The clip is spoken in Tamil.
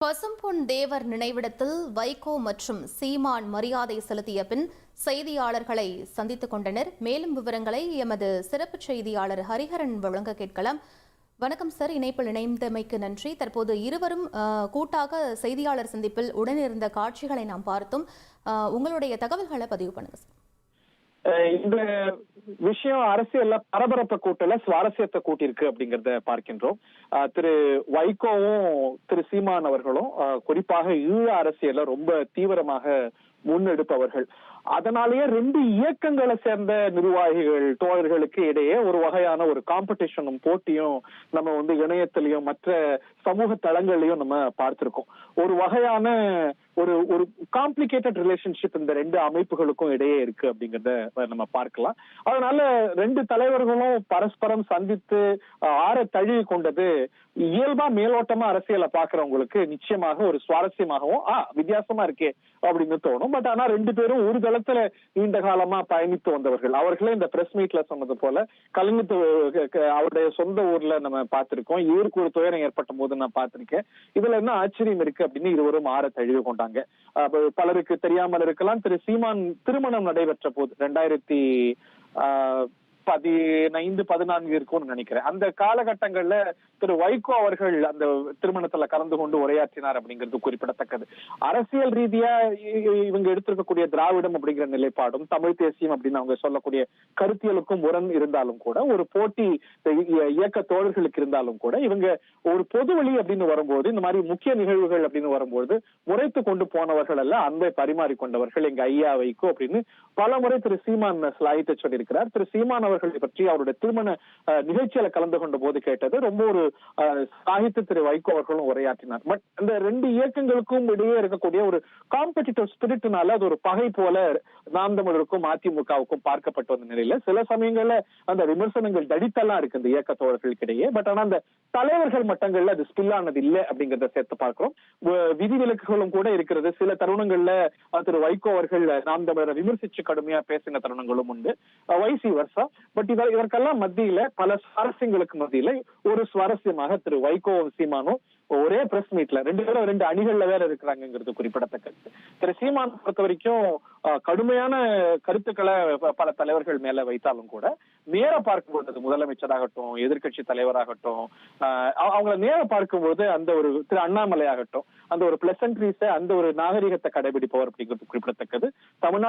பசும்பொன் தேவர் நினைவிடத்தில் வைகோ மற்றும் சீமான் மரியாதை செலுத்திய பின் செய்தியாளர்களை சந்தித்துக் கொண்டனர். மேலும் விவரங்களை எமது சிறப்பு செய்தியாளர் ஹரிஹரன் வழங்க கேட்கலாம். வணக்கம் சார், இணைப்பில் இணைந்தமைக்கு நன்றி. தற்போது இருவரும் கூட்டாக செய்தியாளர் சந்திப்பில் உடனிருந்த காட்சிகளை நாம் பார்த்தோம். உங்களுடைய தகவல்களை பதிவு பண்ணுங்க சார். இந்த விஷயம் அரசியல்ல பரபரப்பை கூட்டல சுவாரஸ்யத்தை கூட்டியிருக்கு அப்படிங்கறத பார்க்கின்றோம். திரு வைகோவும் திரு சீமான் அவர்களும் குறிப்பாக ஈழ அரசியல்ல ரொம்ப தீவிரமாக முன்னெடுப்பவர்கள். அதனாலேயே ரெண்டு இயக்கங்களை சேர்ந்த நிர்வாகிகள் தோழர்களுக்கு இடையே ஒரு வகையான ஒரு காம்படிஷனும் போட்டியும் நம்ம இணையத்திலையும் மற்ற சமூக தளங்கள்லயும் நம்ம பார்த்திருக்கோம். ஒரு வகையான ஒரு ஒரு காம்ப்ளிகேட்டட் ரிலேஷன்ஷிப் இந்த ரெண்டு அமைப்புகளுக்கும் இடையே இருக்கு அப்படிங்கறத நம்ம பார்க்கலாம். அதனால ரெண்டு தலைவர்களும் பரஸ்பரம் சந்தித்து ஆற தழுவி கொண்டது இயல்பா மேலோட்டமா அரசியலை பாக்குறவங்களுக்கு நிச்சயமாக ஒரு சுவாரஸ்யமாகவும் வித்தியாசமா இருக்கே அப்படின்னு தோணும். பட் ஆனா ரெண்டு பேரும் ஒரு தளத்துல நீண்ட காலமா பயணித்து வந்தவர்கள். அவர்களே இந்த பிரஸ் மீட்ல சொன்னது போல கலைஞர் அவருடைய சொந்த ஊர்ல நம்ம பார்த்திருக்கோம். இவருக்கு ஒரு துயரம் ஏற்பட்ட போது நான் பார்த்திருக்கேன். இதுல என்ன ஆச்சரியம் இருக்கு அப்படின்னு இருவரும் ஆற தழுவி கொண்டாங்க. பலருக்கு தெரியாமல் இருக்கலாம், திரு சீமான் திருமணம் நடைபெற்ற போது 2015-14 இருக்கும்னு நினைக்கிறேன். அந்த காலகட்டங்கள்ல திரு வைகோ அவர்கள் அந்த திருமணத்துல கலந்து கொண்டு உரையாற்றினார் அப்படிங்கிறது குறிப்பிடத்தக்கது. அரசியல் ரீதியா இவங்க எடுத்திருக்கக்கூடிய திராவிடம் அப்படிங்கிற நிலைப்பாடும் தமிழ் தேசியம் அப்படின்னு அவங்க சொல்லக்கூடிய கருத்தியலுக்கும் முரண் இருந்தாலும் கூட, ஒரு போட்டி இயக்க தோழர்களுக்கு இருந்தாலும் கூட, இவங்க ஒரு பொது வழி அப்படின்னு வரும்போது, இந்த மாதிரி முக்கிய நிகழ்வுகள் அப்படின்னு வரும்போது முறைத்து கொண்டு போனவர்கள் அல்ல, அன்பை பரிமாறிக்கொண்டவர்கள் எங்க ஐயா வைகோ அப்படின்னு பல முறை திரு சீமான் ஸ்லாயிட்ட சொல்லியிருக்கிறார். திரு சீமான் அவர்களை பற்றி அவருடைய திருமண நிகழ்ச்சியில கலந்து கொண்ட போது கேட்டது ரொம்ப ஒரு சாகித்ய திரு வைகோ அவர்களும் உரையாற்றினார். பட் அந்த ரெண்டு இயக்கங்களுக்கும் இடையே இருக்கக்கூடிய ஒரு காம்படிட்டிவ் ஸ்பிரிட்னால அது ஒரு பகை போல நாம் தமிழருக்கும் அதிமுகவுக்கும் பார்க்கப்பட்ட வந்த நிலையில சில சமயங்கள்ல அந்த விமர்சனங்கள் தடித்தெல்லாம் இருக்கு இந்த இயக்க தோழர்களுக்கு இடையே. பட் ஆனா அந்த தலைவர்கள் மட்டங்கள்ல அது ஸ்பில் ஆனது இல்லை அப்படிங்கறத சேர்த்து பார்க்கிறோம். விதிவிலக்குகளும் கூட இருக்கிறது. சில தருணங்கள்ல திரு வைகோ அவர்கள் நாம் தமிழரை விமர்சிச்சு கடுமையா பேசின தருணங்களும் உண்டு, வைசி வர்சா. பட் இதற்கெல்லாம் மத்தியில பல சுவாரஸ்யங்களுக்கு மத்தியில ஒரு சுவாரஸ்யமாக திரு வைகோ சீமானும் ஒரே பிரஸ் மீட்ல ரெண்டு பேரும் ரெண்டு அணிகள்ல வேற இருக்கிறாங்கிறது குறிப்பிடத்தக்கது. திரு சீமான் பொறுத்த வரைக்கும் கடுமையான கருத்துக்களை பல தலைவர்கள் மேல வைத்தாலும் கூட நேர பார்க்கும்போது முதலமைச்சராகட்டும் எதிர்கட்சி தலைவராகட்டும் அவங்கள நேர பார்க்கும்போது அந்த ஒரு திரு அண்ணாமலை ஆகட்டும் அந்த ஒரு பிளசன்ட்ரீஸ அந்த ஒரு நாகரிகத்தை கடைபிடிப்பவர் அப்படிங்கிறது குறிப்பிடத்தக்கது. தமிழ்நாடு